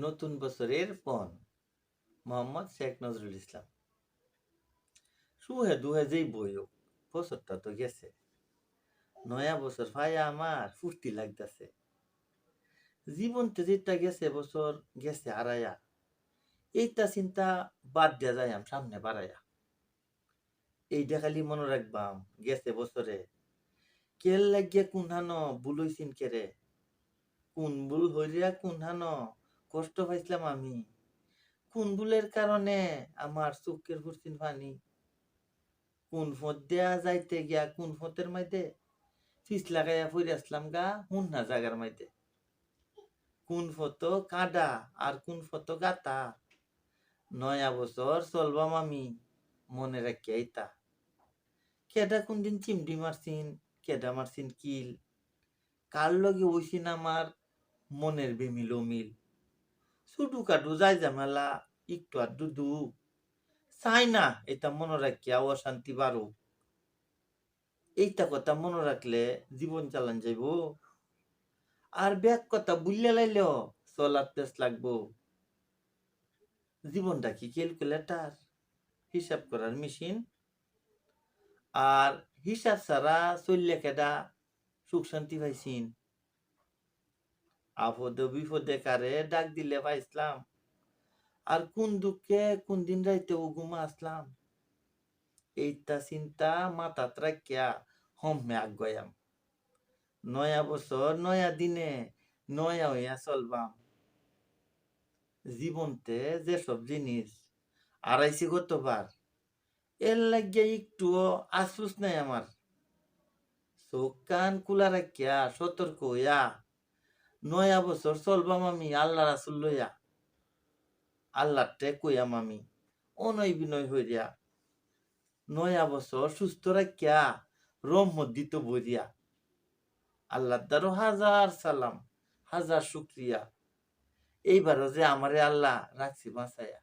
নতুন বছরের পণ মোহাম্মদ শেখ নজরুল ইসলাম। সুহে দুহে যেই বইও, বছরটা তো গেছে, নয়া বছর ভাইয়া আমার ফুর্তি লাগতেছে। জীবনতে যেটা গেছে বছর গেছে হারাইয়া, এইটা চিন্তা বাদ দিয়া যায় সামনে বাড়াইয়া। এইটা খালি মনে রাখবাম গেছে বছরে কেল লাগিয়া কুনহানো ভুল হইছিন কেরে, কোন ভুল হইয়া কুনহানো কষ্ট পাইছিলাম আমি, কোন ভুলের কারণে আমার চোখের পড়ছিন পানি, কোন ফত দেয়া যাইতে গিয়া কোন ফতের মাইতে ফিস লাগাইয়া ফুরে আসলাম গা হুন্না জাগার মাইতে, কোন ফত কাদা আর কোন ফত গাতা, নয়া বছর চলবাম আমি মনে রাখিয়া ইতা। কেডা কোন দিন চিমটি মারছিন, কেডা মারছিন কিল, কার লগে হইছিন আমার মনের বেমিল মিল, ছুটু কাটু যাই ঝামেলা একটু আধটু দুঃখ, চাই না এটা মনে রাখিয়া অশান্তি বাড়ুক। এইটা কথা মনে রাখলে জীবন চালান যাইব, আর ব্যাক কথা বুঝলে লাইলেও চলার তেজ লাগবো। জীবনটা কি ক্যালকুলেটার, হিসাব করার মেশিন? আর হিসাব ছাড়া চললে কেডা সুখ শান্তি পাইছিন? আপদে বিপদে কারে ডাক দিলে পাইছিলাম, আর কোন দুঃখে কোন দিন রাইতে ঘুমা আসলাম। এইটা চিন্তা মাথাত রাখিয়া হমে আগায়াম। নয়া বছর নয়া দিনে নয়া হইয়া চলবাম। জীবনতে যেসব জিনিস আড়াইছি কতবার, এর লাগিয়া একটুও আফসোস নাই আমার। চোখ কান কুলা রাখিয়া সতর্ক হইয়া নয়া বছর চলবাম আমি আল্লাহ রাসুল লইয়া। আল্লাহতে কইয়াম আমি অনয় বিনয় হইয়া, নয়া বছর সুস্থ রাখিয়া রহমত দিত বইরিয়া। আল্লাহ দ্বারও হাজার সালাম, হাজার শুক্রিয়া, এইবারও যে আমারে আল্লাহ রাখছি বাঁচাইয়া।